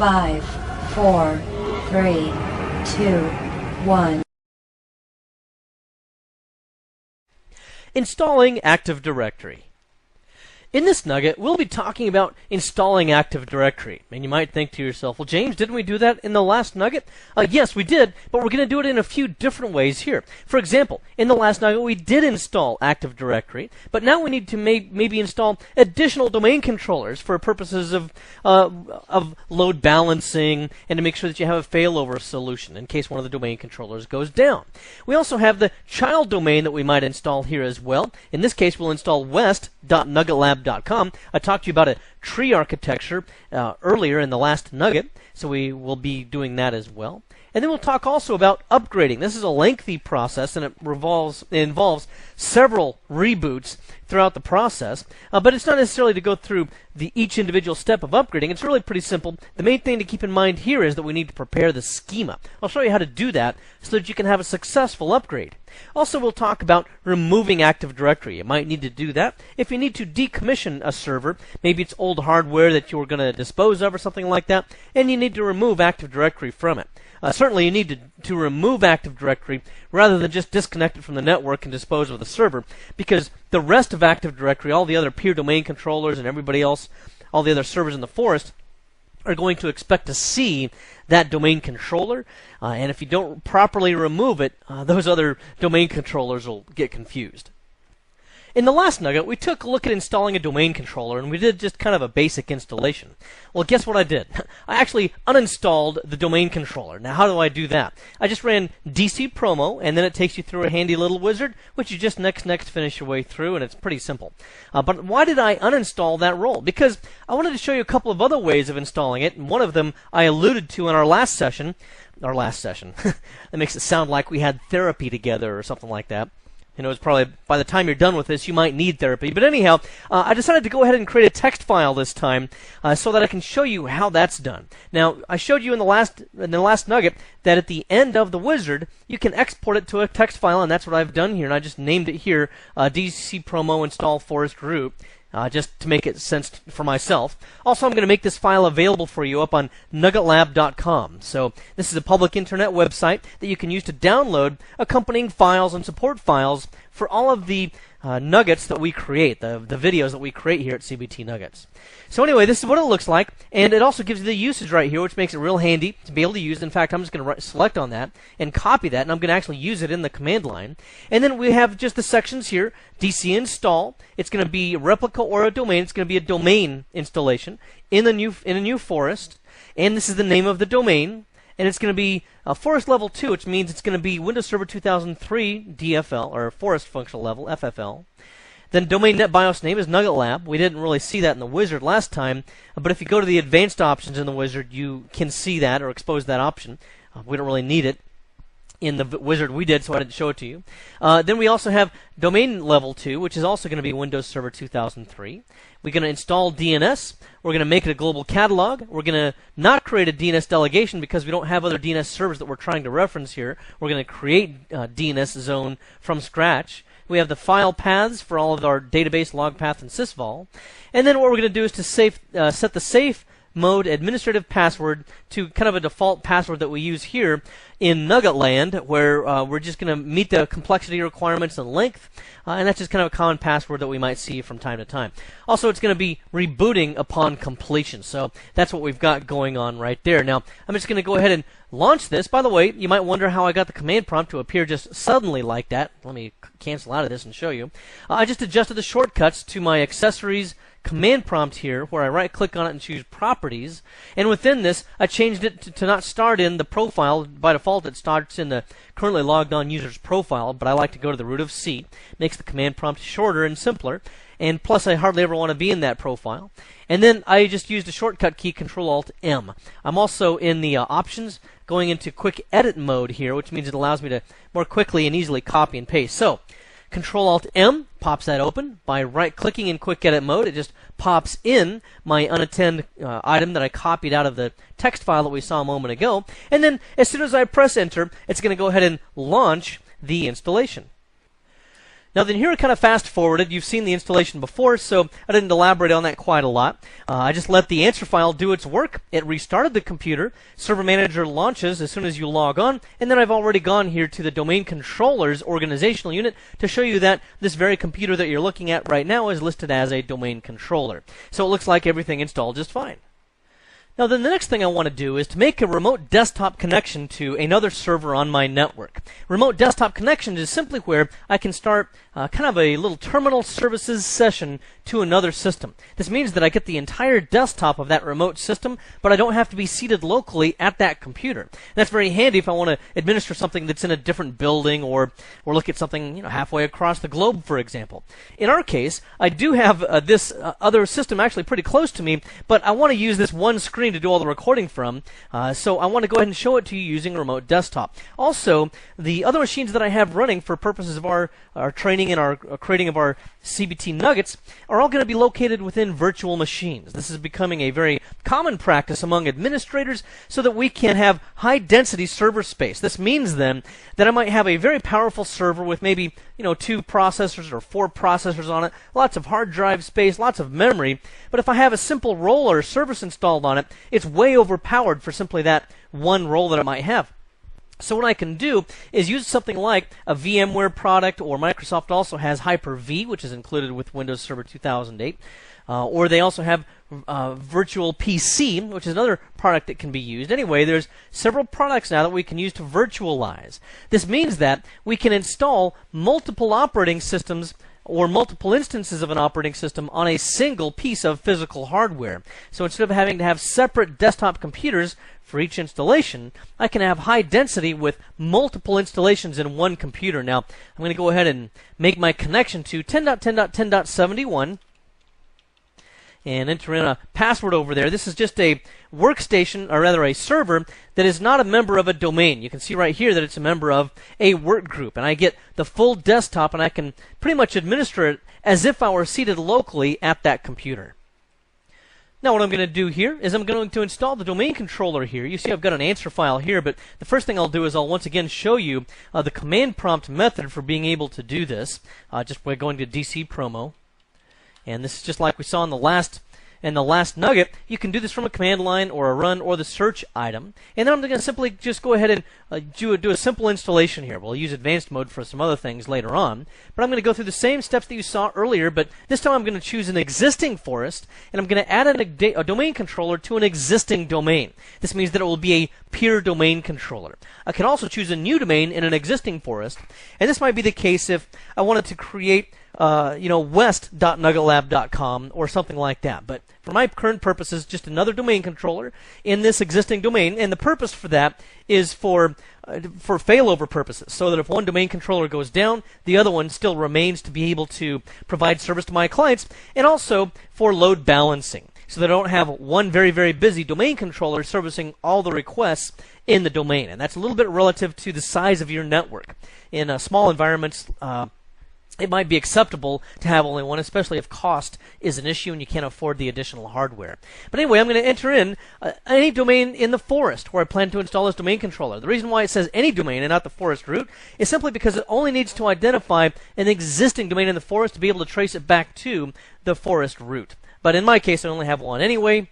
5, 4, 3, 2, 1. Installing Active Directory. In this nugget, we'll be talking about installing Active Directory. And you might think to yourself, well, James, didn't we do that in the last nugget? Yes, we did, but we're going to do it in a few different ways here. For example, in the last nugget, we did install Active Directory, but now we need to maybe install additional domain controllers for purposes of load balancing and to make sure that you have a failover solution in case one of the domain controllers goes down. We also have the child domain that we might install here as well. In this case, we'll install west.nuggetlab.com. I talked to you about a tree architecture earlier in the last nugget, so we will be doing that as well. And then we'll talk also about upgrading. This is a lengthy process, and it involves several reboots throughout the process. But it's not necessarily to go through each individual step of upgrading. It's really pretty simple. The main thing to keep in mind here is that we need to prepare the schema. I'll show you how to do that so that you can have a successful upgrade. Also, we'll talk about removing Active Directory. You might need to do that if you need to decommission a server. Maybe it's old hardware that you're going to dispose of or something like that, and you need to remove Active Directory from it. Certainly, you need to remove Active Directory rather than just disconnect it from the network and dispose of the server, because the rest of Active Directory, all the other peer domain controllers and everybody else, all the other servers in the forest, are going to expect to see that domain controller, and if you don't properly remove it, those other domain controllers will get confused. In the last nugget, we took a look at installing a domain controller, and we did just kind of a basic installation. Well, guess what I did? I actually uninstalled the domain controller. Now, how do I do that? I just ran DC promo, and then it takes you through a handy little wizard, which you just next finish your way through, and it's pretty simple. But why did I uninstall that role? Because I wanted to show you a couple of other ways of installing it, and one of them I alluded to in our last session. That makes it sound like we had therapy together or something like that. You know, it's probably, by the time you're done with this, you might need therapy. But anyhow, I decided to go ahead and create a text file this time so that I can show you how that's done. Now, I showed you in the last nugget that at the end of the wizard, you can export it to a text file, and that's what I've done here. And I just named it here, DC promo install forest root. Just to make it sense for myself. Also, I'm going to make this file available for you up on nuggetlab.com. So this is a public internet website that you can use to download accompanying files and support files for all of the nuggets that we create, the videos that we create here at CBT Nuggets. So anyway, this is what it looks like, and it also gives you the usage right here, which makes it real handy to be able to use. In fact, I'm just going to select on that and copy that, and I'm going to actually use it in the command line. And then we have just the sections here, DC install. It's going to be a replica or a domain. It's going to be a domain installation in a new forest, and this is the name of the domain. And it's going to be Forest Level 2, which means it's going to be Windows Server 2003 DFL, or Forest Functional Level, FFL. Then Domain Net BIOS name is Nugget Lab. We didn't really see that in the wizard last time, but if you go to the advanced options in the wizard, you can see that or expose that option. We don't really need it in the wizard we did, so I didn't show it to you. Then we also have Domain Level 2, which is also going to be Windows Server 2003. We're going to install DNS. We're going to make it a global catalog. We're going to not create a DNS delegation because we don't have other DNS servers that we're trying to reference here. We're going to create a DNS zone from scratch. We have the file paths for all of our database, log path, and sysvol. And then what we're going to do is to set the safe mode administrative password to kind of a default password that we use here in Nugget Land, where we're just going to meet the complexity requirements and length, and that's just kind of a common password that we might see from time to time. Also, it's going to be rebooting upon completion, so that's what we've got going on right there. Now, I'm just going to go ahead and launch this. By the way, you might wonder how I got the command prompt to appear just suddenly like that. Let me cancel out of this and show you. I just adjusted the shortcuts to my accessories command prompt here, where I right-click on it and choose Properties. And within this, I changed it to not start in the profile. By default, it starts in the currently logged on user's profile, but I like to go to the root of C. Makes the command prompt shorter and simpler. And plus, I hardly ever want to be in that profile. And then I just used a shortcut key, Control-Alt-M. I'm also in the options, going into quick edit mode here, which means it allows me to more quickly and easily copy and paste. So, Control-Alt-M pops that open. By right-clicking in quick edit mode, it just pops in my unattended item that I copied out of the text file that we saw a moment ago. And then as soon as I press enter, it's going to go ahead and launch the installation. Now then, here I kind of fast forwarded. You've seen the installation before, so I didn't elaborate on that quite a lot. I just let the answer file do its work. It restarted the computer. Server Manager launches as soon as you log on, and then I've already gone here to the Domain Controller's organizational unit to show you that this very computer that you're looking at right now is listed as a domain controller. So it looks like everything installed just fine. Now then, the next thing I want to do is to make a remote desktop connection to another server on my network. Remote desktop connection is simply where I can start kind of a little terminal services session to another system. This means that I get the entire desktop of that remote system, but I don't have to be seated locally at that computer. And that's very handy if I want to administer something that's in a different building or look at something halfway across the globe, for example. In our case, I do have this other system actually pretty close to me, but I want to use this one screen to do all the recording from, so I want to go ahead and show it to you using a remote desktop. Also, the other machines that I have running for purposes of our training and our creating of our CBT nuggets are all going to be located within virtual machines. This is becoming a very common practice among administrators so that we can have high density server space. This means then that I might have a very powerful server with maybe 2 processors or 4 processors on it, lots of hard drive space, lots of memory, but if I have a simple role or service installed on it, it's way overpowered for simply that one role that it might have. So what I can do is use something like a VMware product, or Microsoft also has Hyper-V, which is included with Windows Server 2008. Or they also have Virtual PC, which is another product that can be used. Anyway, there's several products now that we can use to virtualize. This means that we can install multiple operating systems or multiple instances of an operating system on a single piece of physical hardware. So instead of having to have separate desktop computers for each installation, I can have high density with multiple installations in one computer. Now, I'm going to go ahead and make my connection to 10.10.10.71 and enter in a password over there. This is just a workstation, or rather a server, that is not a member of a domain. You can see right here that it's a member of a work group, and I get the full desktop, and I can pretty much administer it as if I were seated locally at that computer. Now what I'm going to do here is I'm going to install the domain controller here. You see I've got an answer file here, but the first thing I'll do is I'll once again show you the command prompt method for being able to do this, just by going to DC Promo. And this is just like we saw in the last nugget. You can do this from a command line or a run or the search item. And then I'm going to simply just go ahead and do a simple installation here. We'll use advanced mode for some other things later on. But I'm going to go through the same steps that you saw earlier, but this time I'm going to choose an existing forest, and I'm going to add a domain controller to an existing domain. This means that it will be a peer domain controller. I can also choose a new domain in an existing forest, and this might be the case if I wanted to create west.nuggetlab.com or something like that. But for my current purposes, just another domain controller in this existing domain, and the purpose for that is for failover purposes, so that if one domain controller goes down, the other one still remains to be able to provide service to my clients, and also for load balancing, so that I don't have one very, very busy domain controller servicing all the requests in the domain. And that's a little bit relative to the size of your network. In small environments, it might be acceptable to have only one, especially if cost is an issue and you can't afford the additional hardware. But anyway, I'm going to enter in any domain in the forest where I plan to install this domain controller. The reason why it says any domain and not the forest root is simply because it only needs to identify an existing domain in the forest to be able to trace it back to the forest root. But in my case, I only have one anyway,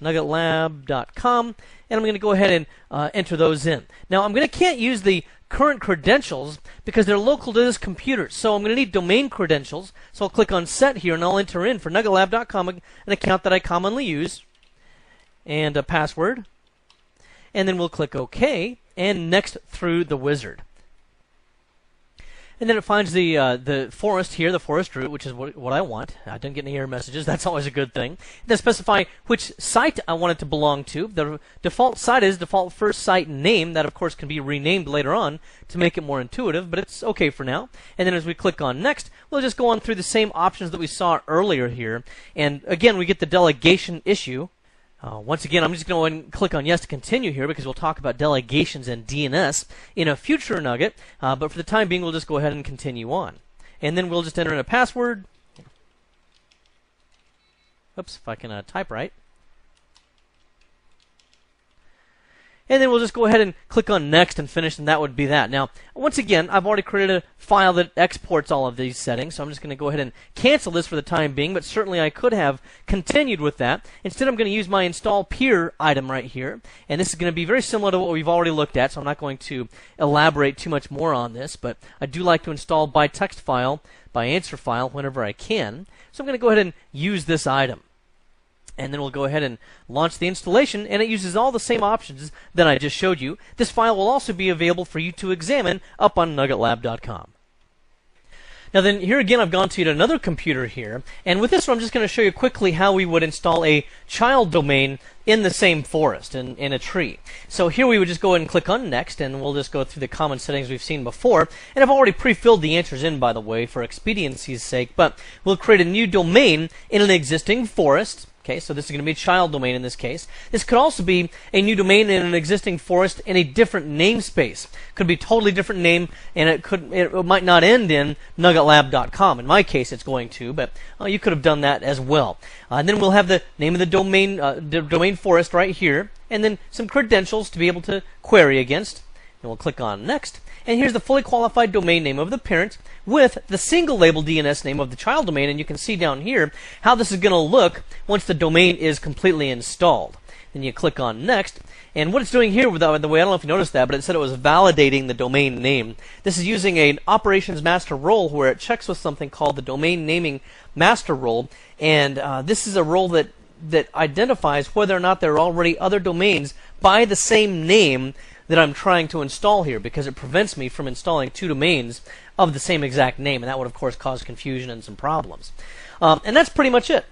nuggetlab.com, and I'm going to go ahead and enter those in. Now, can't use the current credentials because they're local to this computer. So I'm going to need domain credentials. So I'll click on Set here, and I'll enter in for nuggetlab.com an account that I commonly use and a password. And then we'll click OK and Next through the wizard. And then it finds the forest here, the forest root, which is what I want. I didn't get any error messages. That's always a good thing. Then specify which site I want it to belong to. The default site is default first site name. That, of course, can be renamed later on to make it more intuitive, but it's okay for now. And then as we click on Next, we'll just go on through the same options that we saw earlier here. And again, we get the delegation issue. Once again, I'm just going to go ahead and click on Yes to continue here because we'll talk about delegations and DNS in a future nugget. But for the time being, we'll just go ahead and continue on. And then we'll just enter in a password. Oops, if I can type right. And then we'll just go ahead and click on Next and finish, and that would be that. Now, once again, I've already created a file that exports all of these settings, so I'm just going to go ahead and cancel this for the time being, but certainly I could have continued with that. Instead, I'm going to use my Install Peer item right here, and this is going to be very similar to what we've already looked at, so I'm not going to elaborate too much more on this, but I do like to install by text file, by answer file, whenever I can. So I'm going to go ahead and use this item. And then we'll go ahead and launch the installation, and it uses all the same options that I just showed you. This file will also be available for you to examine up on NuggetLab.com. Now then, here again, I've gone to yet another computer here, and with this one, I'm just going to show you quickly how we would install a child domain in the same forest, in a tree. So here we would just go ahead and click on Next, and we'll just go through the common settings we've seen before. And I've already pre-filled the answers in, by the way, for expediency's sake, but we'll create a new domain in an existing forest. Okay, so this is going to be a child domain in this case. This could also be a new domain in an existing forest in a different namespace. Could be a totally different name, and it might not end in NuggetLab.com. In my case, it's going to, but you could have done that as well. And then we'll have the name of the domain forest right here, and then some credentials to be able to query against. And we'll click on Next. And here's the fully qualified domain name of the parent with the single label DNS name of the child domain. And you can see down here how this is going to look once the domain is completely installed. Then you click on Next. And what it's doing here, by the way, I don't know if you noticed that, but it said it was validating the domain name. This is using an operations master role where it checks with something called the domain naming master role. And this is a role that identifies whether or not there are already other domains by the same name that I'm trying to install here, because it prevents me from installing two domains of the same exact name, and that would of course cause confusion and some problems. And that's pretty much it.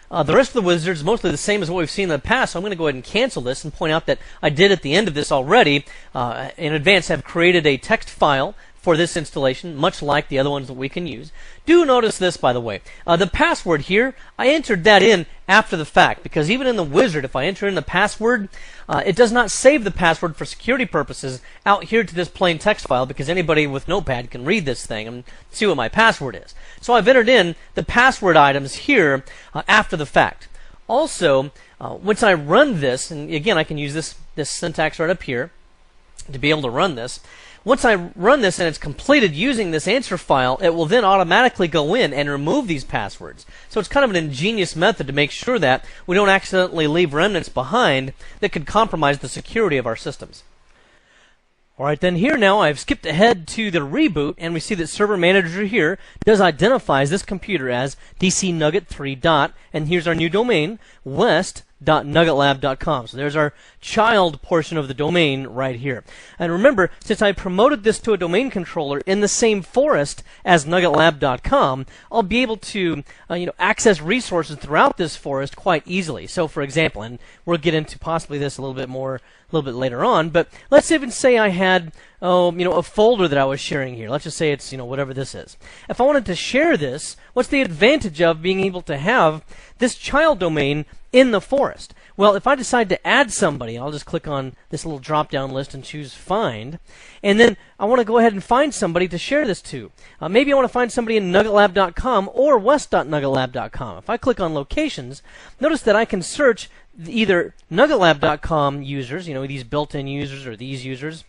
The rest of the wizard is mostly the same as what we've seen in the past, so I'm going to go ahead and cancel this and point out that I did at the end of this already in advance have created a text file for this installation, much like the other ones that we can use. Do notice this, by the way. The password here, I entered that in after the fact, because even in the wizard, if I enter in the password, it does not save the password for security purposes out here to this plain text file, because anybody with Notepad can read this thing and see what my password is. So I've entered in the password items here after the fact. Also, once I run this, and again I can use this syntax right up here to be able to run this. Once I run this and it's completed using this answer file, it will then automatically go in and remove these passwords. So it's kind of an ingenious method to make sure that we don't accidentally leave remnants behind that could compromise the security of our systems. Alright, then here now I've skipped ahead to the reboot, and we see that Server Manager here identifies this computer as DCNugget3. And here's our new domain, west.nuggetlab.com. So there's our child portion of the domain right here. And remember, since I promoted this to a domain controller in the same forest as nuggetlab.com, I'll be able to access resources throughout this forest quite easily. So for example, and we'll get into possibly this a little bit later on, but let's even say I had a folder that I was sharing here. Let's just say it's whatever this is. If I wanted to share this, what's the advantage of being able to have this child domain in the forest? Well, if I decide to add somebody, I'll just click on this little drop-down list and choose Find. And then I want to go ahead and find somebody to share this to. Maybe I want to find somebody in NuggetLab.com or west.nuggetlab.com. If I click on Locations, notice that I can search either NuggetLab.com users, these built-in users or these users,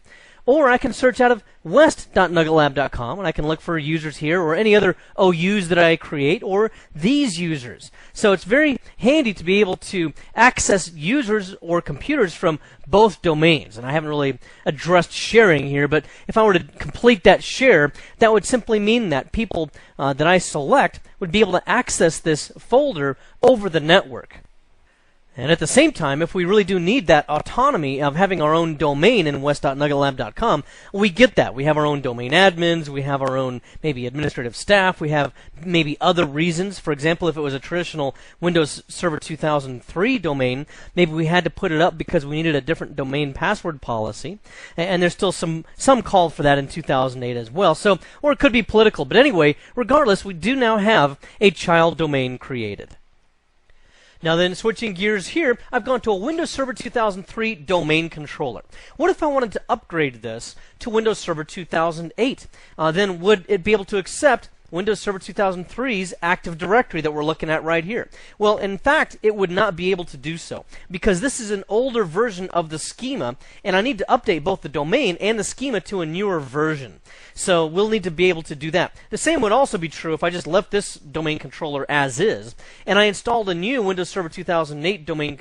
or I can search out of west.nuggetlab.com, and I can look for users here or any other OUs that I create, or these users. So it's very handy to be able to access users or computers from both domains. And I haven't really addressed sharing here, but if I were to complete that share, that would simply mean that people that I select would be able to access this folder over the network. And at the same time, if we really do need that autonomy of having our own domain in west.nuggetlab.com, we get that. We have our own domain admins, we have our own maybe administrative staff, we have maybe other reasons. For example, if it was a traditional Windows Server 2003 domain, maybe we had to put it up because we needed a different domain password policy. And there's still some call for that in 2008 as well. So, or it could be political. But anyway, regardless, we do now have a child domain created. Now then, switching gears here, I've gone to a Windows Server 2003 domain controller. What if I wanted to upgrade this to Windows Server 2008? Then would it be able to accept Windows Server 2003's Active Directory that we're looking at right here? Well, in fact, it would not be able to do so because this is an older version of the schema, and I need to update both the domain and the schema to a newer version. So we'll need to be able to do that. The same would also be true if I just left this domain controller as is, and I installed a new Windows Server 2008 domain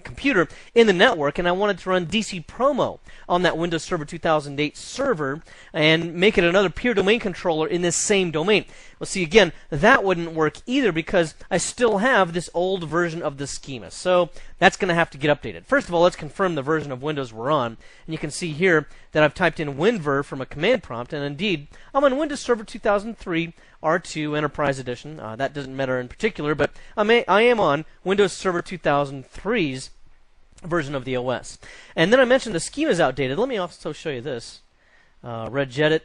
computer in the network, and I wanted to run DC Promo on that Windows Server 2008 server and make it another peer domain controller in this same domain. Well, see, again, that wouldn't work either because I still have this old version of the schema. So that's going to have to get updated. First of all, let's confirm the version of Windows we're on. And you can see here that I've typed in WinVer from a command prompt. And indeed, I'm on Windows Server 2003 R2 Enterprise Edition. That doesn't matter in particular, but I am on Windows Server 2003's version of the OS. And then I mentioned the schema is outdated. Let me also show you this. Regedit.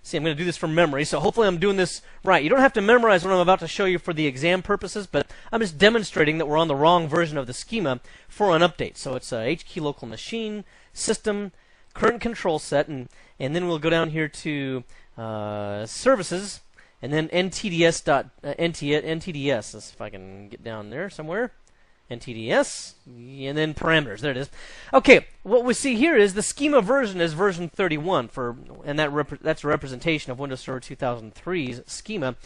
See, I'm going to do this from memory, so hopefully I'm doing this right. You don't have to memorize what I'm about to show you for the exam purposes, but I'm just demonstrating that we're on the wrong version of the schema for an update. So it's HKey local machine, system, current control set, and then we'll go down here to services, and then NTDS. Let's see if I can get down there somewhere. NTDS, and then parameters. There it is. Okay, what we see here is the schema version is version 31, and that's a representation of Windows Server 2003's schema.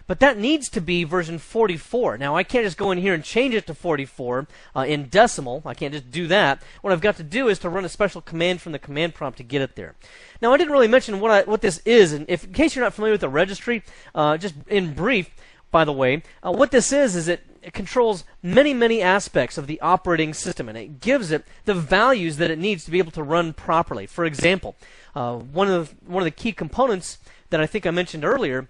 But that needs to be version 44. Now, I can't just go in here and change it to 44 in decimal. I can't just do that. What I've got to do is to run a special command from the command prompt to get it there. Now, I didn't really mention what this is, and in case you're not familiar with the registry, just in brief, by the way, what this is it controls many aspects of the operating system, and it gives it the values that it needs to be able to run properly. For example, one of the key components that I think I mentioned earlier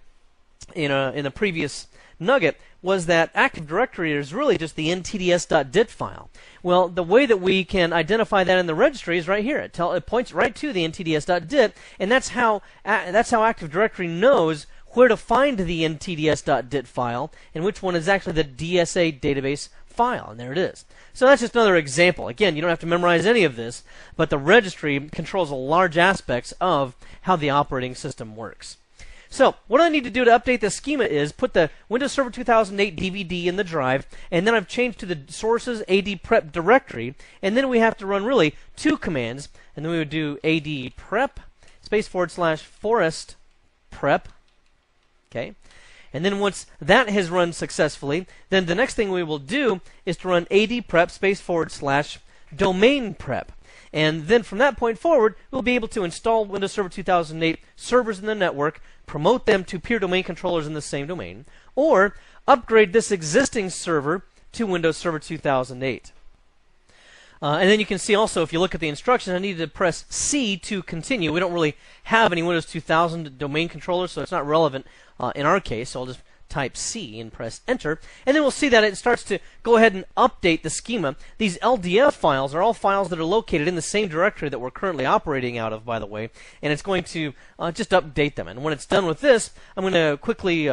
in a previous nugget was that Active Directory is really just the ntds.dit file. Well, the way that we can identify that in the registry is right here. It points right to the ntds.dit, and that's how Active Directory knows where to find the ntds.dit file and which one is actually the DSA database file, and there it is. So that's just another example. Again, you don't have to memorize any of this, but the registry controls large aspects of how the operating system works. So what I need to do to update the schema is put the Windows Server 2008 DVD in the drive, and then I've changed to the sources AD-prep directory, and then we have to run really two commands, and then we would do AD-prep /forest prep. Okay, and then once that has run successfully, then the next thing we will do is to run AD-prep /domain prep. And then from that point forward, we'll be able to install Windows Server 2008 servers in the network, promote them to peer domain controllers in the same domain, or upgrade this existing server to Windows Server 2008. And then you can see also, if you look at the instructions, I need to press C to continue. We don't really have any Windows 2000 domain controllers, so it's not relevant in our case. So I'll just type C and press Enter. And then we'll see that it starts to go ahead and update the schema. These LDF files are all files that are located in the same directory that we're currently operating out of, by the way. And it's going to just update them. And when it's done with this, I'm going to quickly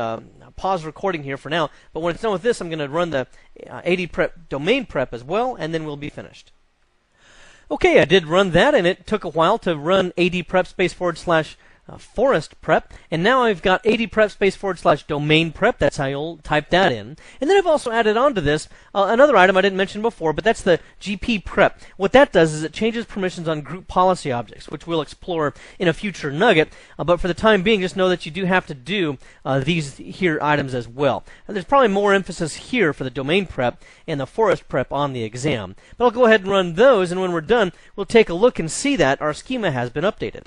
pause recording here for now. But when it's done with this, I'm going to run the AD-prep domain prep as well, and then we'll be finished. Okay, I did run that, and it took a while to run AD-prep /forest prep, and now I've got AD-prep /domain prep. That's how you'll type that in. And then I've also added onto this another item I didn't mention before, but that's the GP prep. What that does is it changes permissions on group policy objects, which we'll explore in a future nugget. But for the time being, just know that you do have to do these here items as well. And there's probably more emphasis here for the domain prep and the forest prep on the exam. But I'll go ahead and run those, and when we're done, we'll take a look and see that our schema has been updated.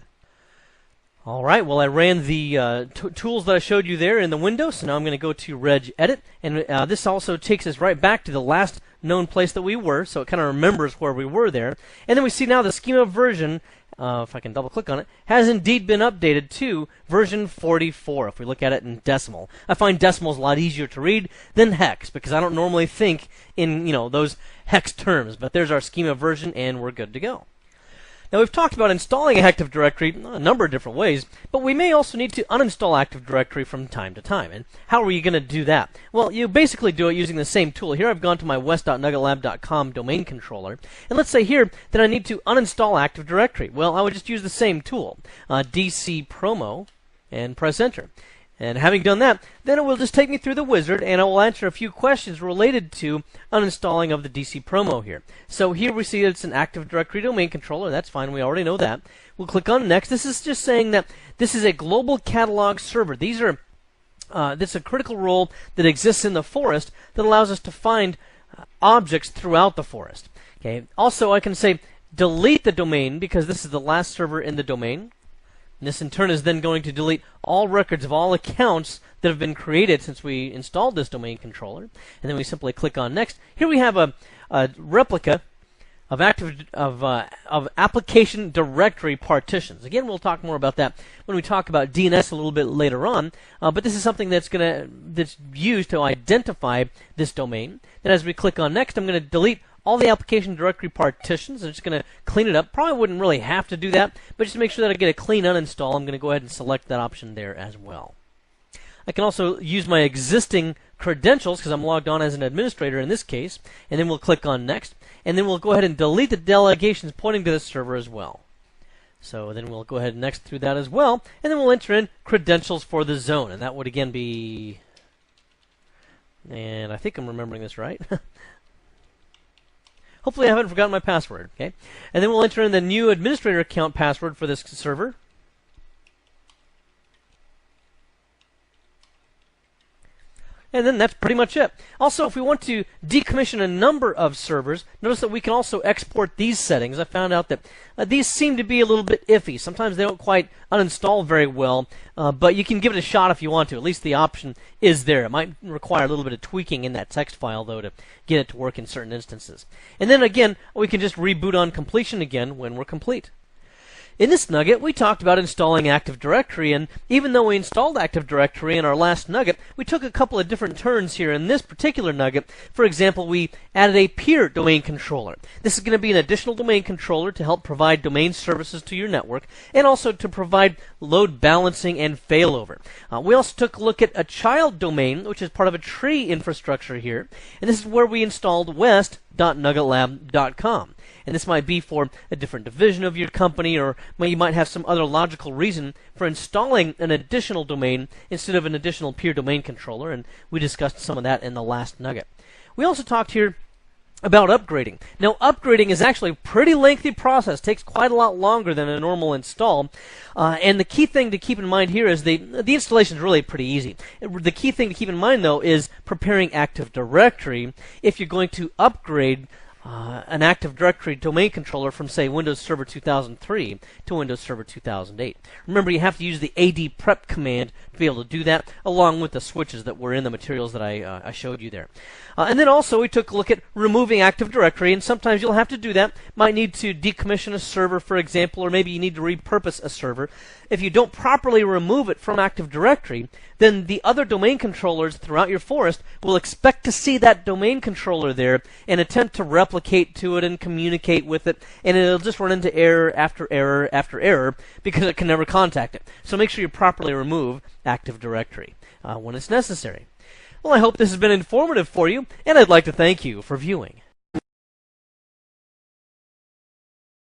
All right, well, I ran the tools that I showed you there in the window, so now I'm going to go to regedit, and this also takes us right back to the last known place that we were, so it kind of remembers where we were there. And then we see now the schema version, if I can double-click on it, has indeed been updated to version 44, if we look at it in decimal. I find decimals a lot easier to read than hex, because I don't normally think in, those hex terms, but there's our schema version, and we're good to go. Now, we've talked about installing Active Directory a number of different ways, but we may also need to uninstall Active Directory from time to time. And how are you going to do that? Well, you basically do it using the same tool. Here I've gone to my west.nuggetlab.com domain controller, and let's say here that I need to uninstall Active Directory. Well, I would just use the same tool, DC Promo, and press Enter. And having done that, then it will just take me through the wizard, and I will answer a few questions related to uninstalling of the DC Promo here. So here we see it's an Active Directory domain controller. That's fine. We already know that. We'll click on Next. This is just saying that this is a global catalog server. These are this is a critical role that exists in the forest that allows us to find objects throughout the forest. Okay. Also, I can say delete the domain because this is the last server in the domain. And this in turn is then going to delete all records of all accounts that have been created since we installed this domain controller. And then we simply click on Next. Here we have a replica of application directory partitions. Again, we'll talk more about that when we talk about DNS a little bit later on. But this is something that's used to identify this domain. Then as we click on Next, I'm going to delete all the application directory partitions. I'm just going to clean it up. Probably wouldn't really have to do that, but just to make sure that I get a clean uninstall, I'm going to go ahead and select that option there as well. I can also use my existing credentials because I'm logged on as an administrator in this case, and then we'll click on Next, and then we'll go ahead and delete the delegations pointing to this server as well. So then we'll go ahead and next through that as well, and then we'll enter in credentials for the zone, and that would again be, and I think I'm remembering this right. Hopefully I haven't forgotten my password, okay? And then we'll enter in the new administrator account password for this server. And then that's pretty much it. Also, if we want to decommission a number of servers, notice that we can also export these settings. I found out that these seem to be a little bit iffy. Sometimes they don't quite uninstall very well, but you can give it a shot if you want to. At least the option is there. It might require a little bit of tweaking in that text file, though, to get it to work in certain instances. And then again, we can just reboot on completion again when we're complete. In this nugget, we talked about installing Active Directory, and even though we installed Active Directory in our last nugget, we took a couple of different turns here in this particular nugget. For example, we added a peer domain controller. This is going to be an additional domain controller to help provide domain services to your network, and also to provide load balancing and failover. We also took a look at a child domain, which is part of a tree infrastructure here, and this is where we installed west.nuggetlab.com. And this might be for a different division of your company, or you might have some other logical reason for installing an additional domain instead of an additional peer domain controller, and we discussed some of that in the last nugget. We also talked here about upgrading. Now, upgrading is actually a pretty lengthy process. It takes quite a lot longer than a normal install. And the key thing to keep in mind here is the installation is really pretty easy. The key thing to keep in mind, though, is preparing Active Directory if you're going to upgrade an Active Directory domain controller from, say, Windows Server 2003 to Windows Server 2008. Remember, you have to use the AD prep command to be able to do that, along with the switches that were in the materials that I showed you there. And then also we took a look at removing Active Directory, and sometimes you'll have to do that. Might need to decommission a server, for example, or maybe you need to repurpose a server. If you don't properly remove it from Active Directory, then the other domain controllers throughout your forest will expect to see that domain controller there and attempt to replicate to it and communicate with it, and it'll just run into error after error after error because it can never contact it. So make sure you properly remove Active Directory when it's necessary. Well, I hope this has been informative for you, and I'd like to thank you for viewing.